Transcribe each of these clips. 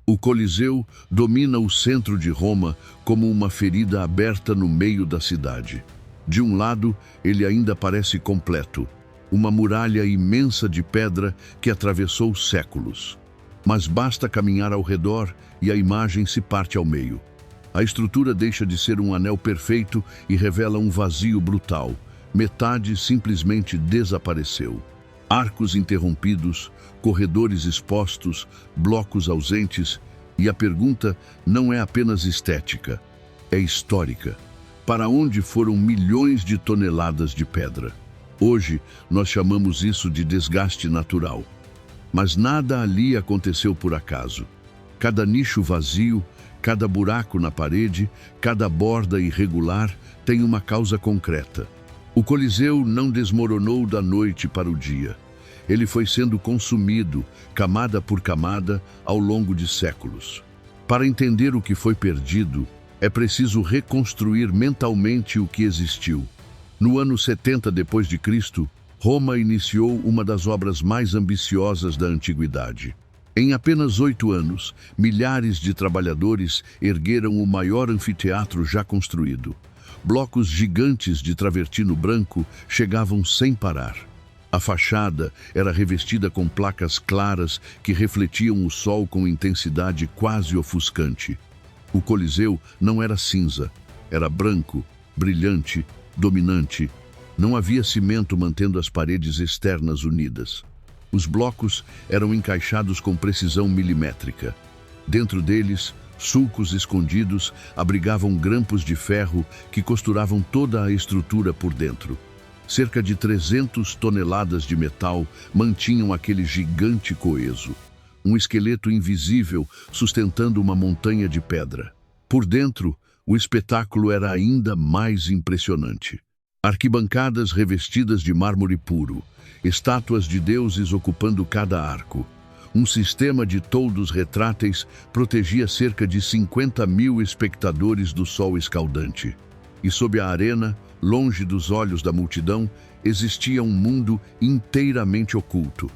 O Coliseu domina o centro de Roma como uma ferida aberta no meio da cidade. De um lado, ele ainda parece completo, uma muralha imensa de pedra que atravessou séculos. Mas basta caminhar ao redor e a imagem se parte ao meio. A estrutura deixa de ser um anel perfeito e revela um vazio brutal. Metade simplesmente desapareceu. Arcos interrompidos, corredores expostos, blocos ausentes, e a pergunta não é apenas estética, é histórica. Para onde foram milhões de toneladas de pedra? Hoje, nós chamamos isso de desgaste natural. Mas nada ali aconteceu por acaso. Cada nicho vazio, cada buraco na parede, cada borda irregular tem uma causa concreta. O Coliseu não desmoronou da noite para o dia. Ele foi sendo consumido, camada por camada, ao longo de séculos. Para entender o que foi perdido, é preciso reconstruir mentalmente o que existiu. No ano 70 d.C., Roma iniciou uma das obras mais ambiciosas da antiguidade. Em apenas 8 anos, milhares de trabalhadores ergueram o maior anfiteatro já construído. Blocos gigantes de travertino branco chegavam sem parar. A fachada era revestida com placas claras que refletiam o sol com intensidade quase ofuscante. O Coliseu não era cinza, era branco, brilhante, dominante. Não havia cimento mantendo as paredes externas unidas. Os blocos eram encaixados com precisão milimétrica. Dentro deles, sulcos escondidos abrigavam grampos de ferro que costuravam toda a estrutura por dentro. Cerca de 300 toneladas de metal mantinham aquele gigante coeso. Um esqueleto invisível sustentando uma montanha de pedra. Por dentro, o espetáculo era ainda mais impressionante. Arquibancadas revestidas de mármore puro, estátuas de deuses ocupando cada arco. Um sistema de toldos retráteis protegia cerca de 50.000 espectadores do sol escaldante. E sob a arena, longe dos olhos da multidão, existia um mundo inteiramente oculto.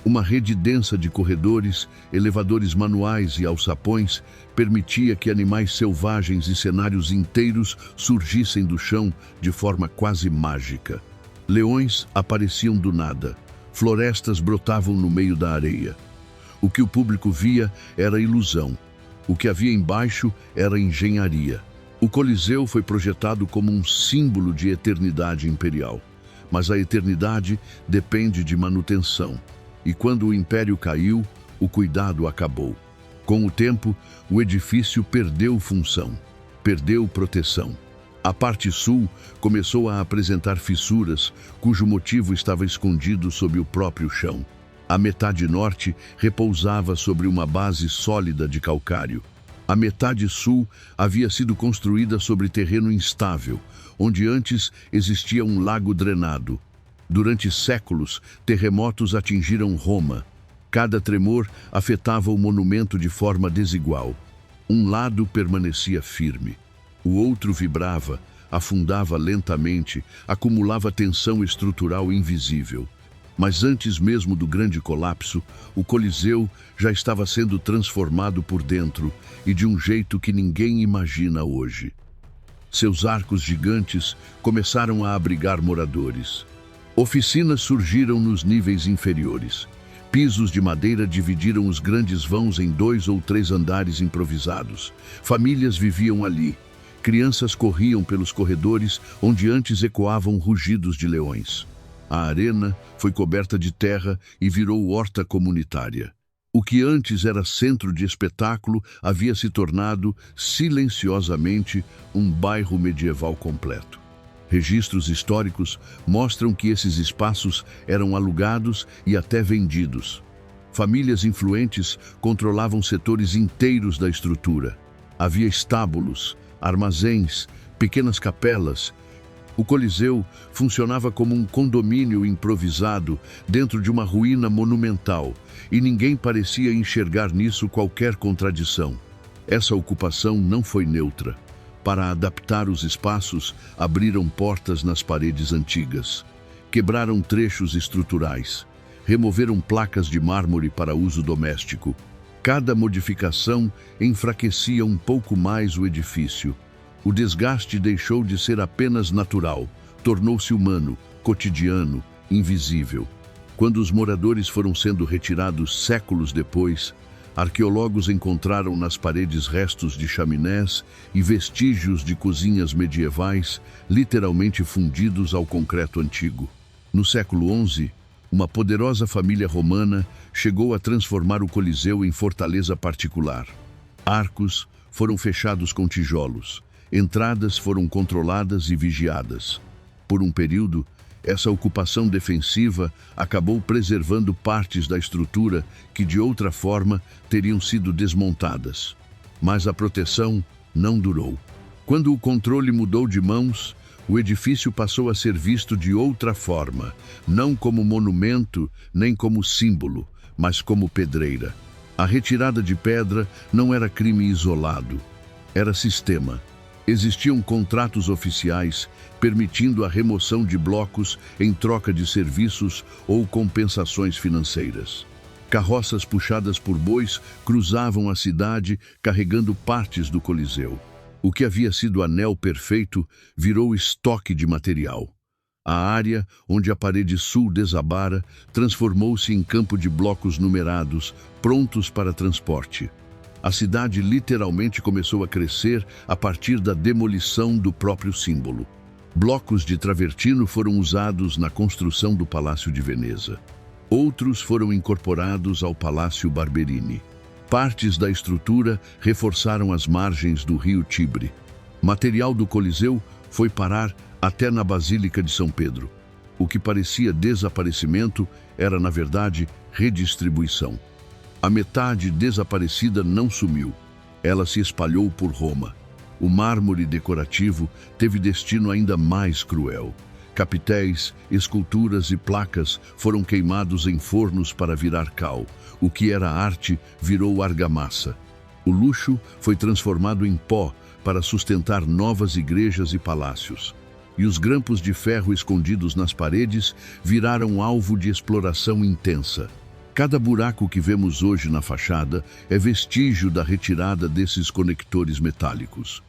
Uma rede densa de corredores, elevadores manuais e alçapões permitia que animais selvagens e cenários inteiros surgissem do chão de forma quase mágica. Leões apareciam do nada, florestas brotavam no meio da areia. O que o público via era ilusão. O que havia embaixo era engenharia. O Coliseu foi projetado como um símbolo de eternidade imperial. Mas a eternidade depende de manutenção. E quando o império caiu, o cuidado acabou. Com o tempo, o edifício perdeu função, perdeu proteção. A parte sul começou a apresentar fissuras, cujo motivo estava escondido sob o próprio chão. A metade norte repousava sobre uma base sólida de calcário. A metade sul havia sido construída sobre terreno instável, onde antes existia um lago drenado. Durante séculos, terremotos atingiram Roma. Cada tremor afetava o monumento de forma desigual. Um lado permanecia firme. O outro vibrava, afundava lentamente, acumulava tensão estrutural invisível. Mas antes mesmo do grande colapso, o Coliseu já estava sendo transformado por dentro e de um jeito que ninguém imagina hoje. Seus arcos gigantes começaram a abrigar moradores. Oficinas surgiram nos níveis inferiores. Pisos de madeira dividiram os grandes vãos em 2 ou 3 andares improvisados. Famílias viviam ali. Crianças corriam pelos corredores onde antes ecoavam rugidos de leões. A arena foi coberta de terra e virou horta comunitária. O que antes era centro de espetáculo havia se tornado, silenciosamente, um bairro medieval completo. Registros históricos mostram que esses espaços eram alugados e até vendidos. Famílias influentes controlavam setores inteiros da estrutura. Havia estábulos, armazéns, pequenas capelas. O Coliseu funcionava como um condomínio improvisado dentro de uma ruína monumental, e ninguém parecia enxergar nisso qualquer contradição. Essa ocupação não foi neutra. Para adaptar os espaços, abriram portas nas paredes antigas, quebraram trechos estruturais, removeram placas de mármore para uso doméstico. Cada modificação enfraquecia um pouco mais o edifício. O desgaste deixou de ser apenas natural, tornou-se humano, cotidiano, invisível. Quando os moradores foram sendo retirados séculos depois, arqueólogos encontraram nas paredes restos de chaminés e vestígios de cozinhas medievais, literalmente fundidos ao concreto antigo. No século XI, uma poderosa família romana chegou a transformar o Coliseu em fortaleza particular. Arcos foram fechados com tijolos, entradas foram controladas e vigiadas. Por um período, essa ocupação defensiva acabou preservando partes da estrutura que, de outra forma, teriam sido desmontadas. Mas a proteção não durou. Quando o controle mudou de mãos, o edifício passou a ser visto de outra forma, não como monumento nem como símbolo, mas como pedreira. A retirada de pedra não era crime isolado, era sistema. Existiam contratos oficiais permitindo a remoção de blocos em troca de serviços ou compensações financeiras. Carroças puxadas por bois cruzavam a cidade carregando partes do Coliseu. O que havia sido anel perfeito virou estoque de material. A área onde a parede sul desabara transformou-se em campo de blocos numerados, prontos para transporte. A cidade literalmente começou a crescer a partir da demolição do próprio símbolo. Blocos de travertino foram usados na construção do Palácio de Veneza. Outros foram incorporados ao Palácio Barberini. Partes da estrutura reforçaram as margens do rio Tibre. Material do Coliseu foi parar até na Basílica de São Pedro. O que parecia desaparecimento era, na verdade, redistribuição. A metade desaparecida não sumiu. Ela se espalhou por Roma. O mármore decorativo teve destino ainda mais cruel. Capitéis, esculturas e placas foram queimados em fornos para virar cal. O que era arte virou argamassa. O luxo foi transformado em pó para sustentar novas igrejas e palácios. E os grampos de ferro escondidos nas paredes viraram alvo de exploração intensa. Cada buraco que vemos hoje na fachada é vestígio da retirada desses conectores metálicos.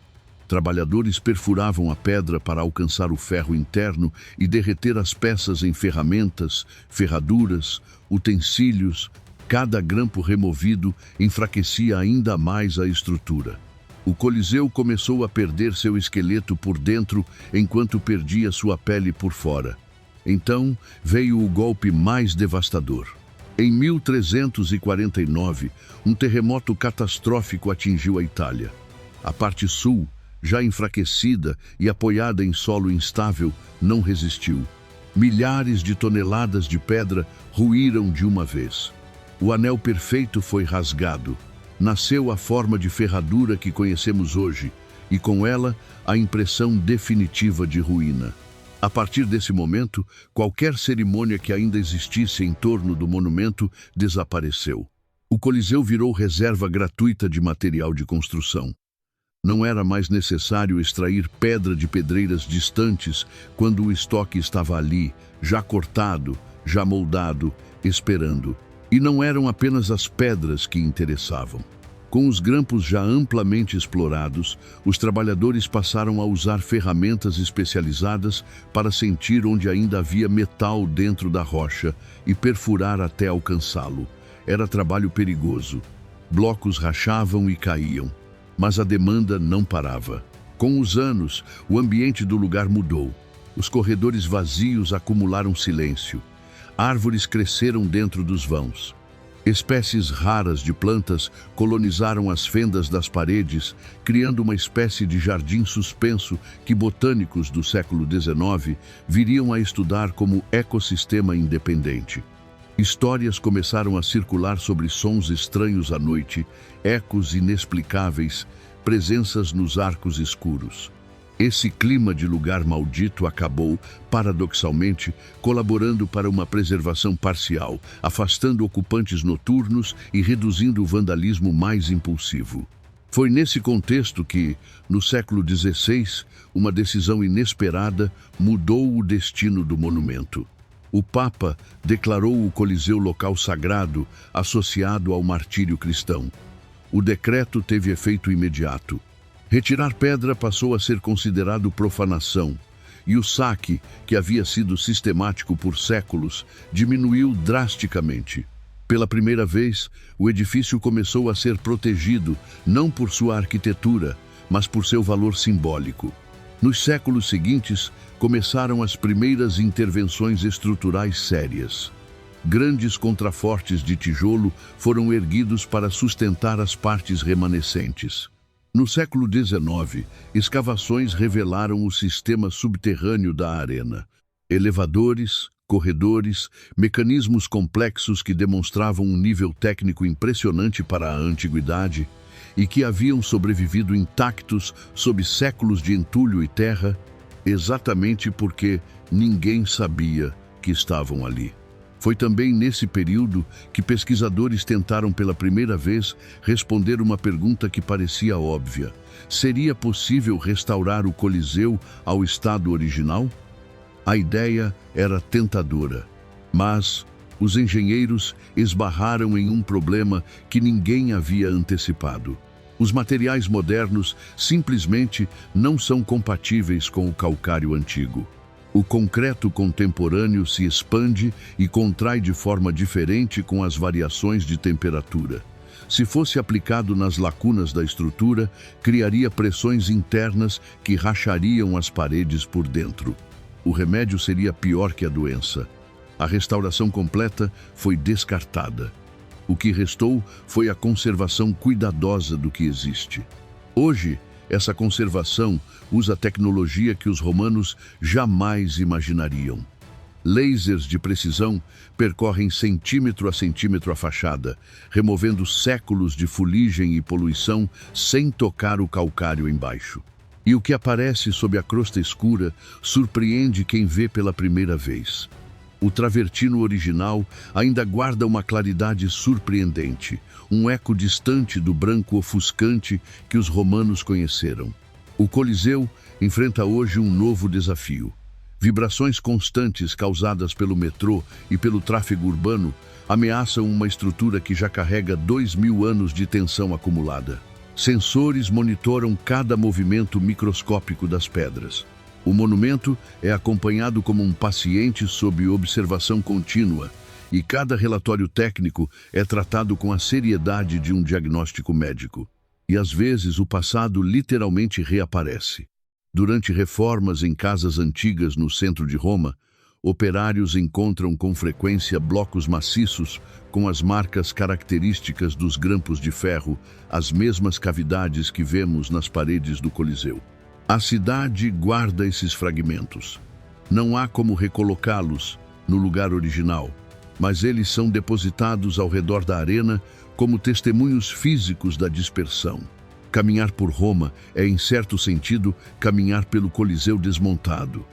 Trabalhadores perfuravam a pedra para alcançar o ferro interno e derreter as peças em ferramentas, ferraduras, utensílios. Cada grampo removido enfraquecia ainda mais a estrutura. O Coliseu começou a perder seu esqueleto por dentro enquanto perdia sua pele por fora. Então veio o golpe mais devastador. Em 1349, um terremoto catastrófico atingiu a Itália. A parte sul, já enfraquecida e apoiada em solo instável, não resistiu. Milhares de toneladas de pedra ruíram de uma vez. O anel perfeito foi rasgado. Nasceu a forma de ferradura que conhecemos hoje, e com ela a impressão definitiva de ruína. A partir desse momento, qualquer cerimônia que ainda existisse em torno do monumento desapareceu. O Coliseu virou reserva gratuita de material de construção. Não era mais necessário extrair pedra de pedreiras distantes quando o estoque estava ali, já cortado, já moldado, esperando. E não eram apenas as pedras que interessavam. Com os grampos já amplamente explorados, os trabalhadores passaram a usar ferramentas especializadas para sentir onde ainda havia metal dentro da rocha e perfurar até alcançá-lo. Era trabalho perigoso. Blocos rachavam e caíam, mas a demanda não parava. Com os anos, o ambiente do lugar mudou. Os corredores vazios acumularam silêncio. Árvores cresceram dentro dos vãos. Espécies raras de plantas colonizaram as fendas das paredes, criando uma espécie de jardim suspenso que botânicos do século XIX viriam a estudar como ecossistema independente. Histórias começaram a circular sobre sons estranhos à noite, ecos inexplicáveis, presenças nos arcos escuros. Esse clima de lugar maldito acabou, paradoxalmente, colaborando para uma preservação parcial, afastando ocupantes noturnos e reduzindo o vandalismo mais impulsivo. Foi nesse contexto que, no século XVI, uma decisão inesperada mudou o destino do monumento. O Papa declarou o Coliseu local sagrado associado ao martírio cristão. O decreto teve efeito imediato. Retirar pedra passou a ser considerado profanação, e o saque, que havia sido sistemático por séculos, diminuiu drasticamente. Pela primeira vez, o edifício começou a ser protegido, não por sua arquitetura, mas por seu valor simbólico. Nos séculos seguintes, começaram as primeiras intervenções estruturais sérias. Grandes contrafortes de tijolo foram erguidos para sustentar as partes remanescentes. No século XIX, escavações revelaram o sistema subterrâneo da arena. Elevadores, corredores, mecanismos complexos que demonstravam um nível técnico impressionante para a antiguidade e que haviam sobrevivido intactos sob séculos de entulho e terra, exatamente porque ninguém sabia que estavam ali. Foi também nesse período que pesquisadores tentaram pela primeira vez responder uma pergunta que parecia óbvia: seria possível restaurar o Coliseu ao estado original? A ideia era tentadora, mas os engenheiros esbarraram em um problema que ninguém havia antecipado. Os materiais modernos simplesmente não são compatíveis com o calcário antigo. O concreto contemporâneo se expande e contrai de forma diferente com as variações de temperatura. Se fosse aplicado nas lacunas da estrutura, criaria pressões internas que rachariam as paredes por dentro. O remédio seria pior que a doença. A restauração completa foi descartada. O que restou foi a conservação cuidadosa do que existe. Hoje, essa conservação usa tecnologia que os romanos jamais imaginariam. Lasers de precisão percorrem centímetro a centímetro a fachada, removendo séculos de fuligem e poluição sem tocar o calcário embaixo. E o que aparece sob a crosta escura surpreende quem vê pela primeira vez. O travertino original ainda guarda uma claridade surpreendente, um eco distante do branco ofuscante que os romanos conheceram. O Coliseu enfrenta hoje um novo desafio. Vibrações constantes causadas pelo metrô e pelo tráfego urbano ameaçam uma estrutura que já carrega 2000 anos de tensão acumulada. Sensores monitoram cada movimento microscópico das pedras. O monumento é acompanhado como um paciente sob observação contínua, e cada relatório técnico é tratado com a seriedade de um diagnóstico médico. E às vezes o passado literalmente reaparece. Durante reformas em casas antigas no centro de Roma, operários encontram com frequência blocos maciços com as marcas características dos grampos de ferro, as mesmas cavidades que vemos nas paredes do Coliseu. A cidade guarda esses fragmentos. Não há como recolocá-los no lugar original, mas eles são depositados ao redor da arena como testemunhos físicos da dispersão. Caminhar por Roma é, em certo sentido, caminhar pelo Coliseu desmontado.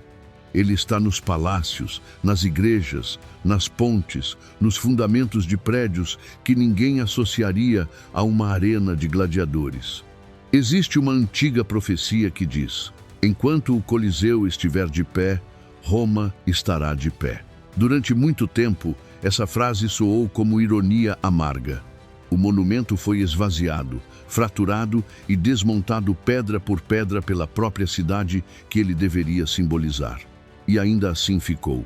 Ele está nos palácios, nas igrejas, nas pontes, nos fundamentos de prédios que ninguém associaria a uma arena de gladiadores. Existe uma antiga profecia que diz: enquanto o Coliseu estiver de pé, Roma estará de pé. Durante muito tempo, essa frase soou como ironia amarga. O monumento foi esvaziado, fraturado e desmontado pedra por pedra pela própria cidade que ele deveria simbolizar. E ainda assim ficou.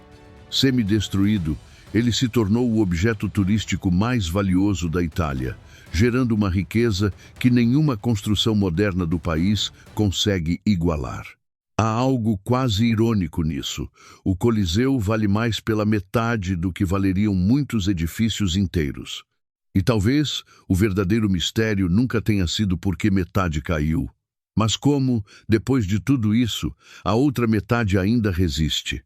Semidestruído, ele se tornou o objeto turístico mais valioso da Itália, gerando uma riqueza que nenhuma construção moderna do país consegue igualar. Há algo quase irônico nisso. O Coliseu vale mais pela metade do que valeriam muitos edifícios inteiros. E talvez o verdadeiro mistério nunca tenha sido por que metade caiu, mas como, depois de tudo isso, a outra metade ainda resiste.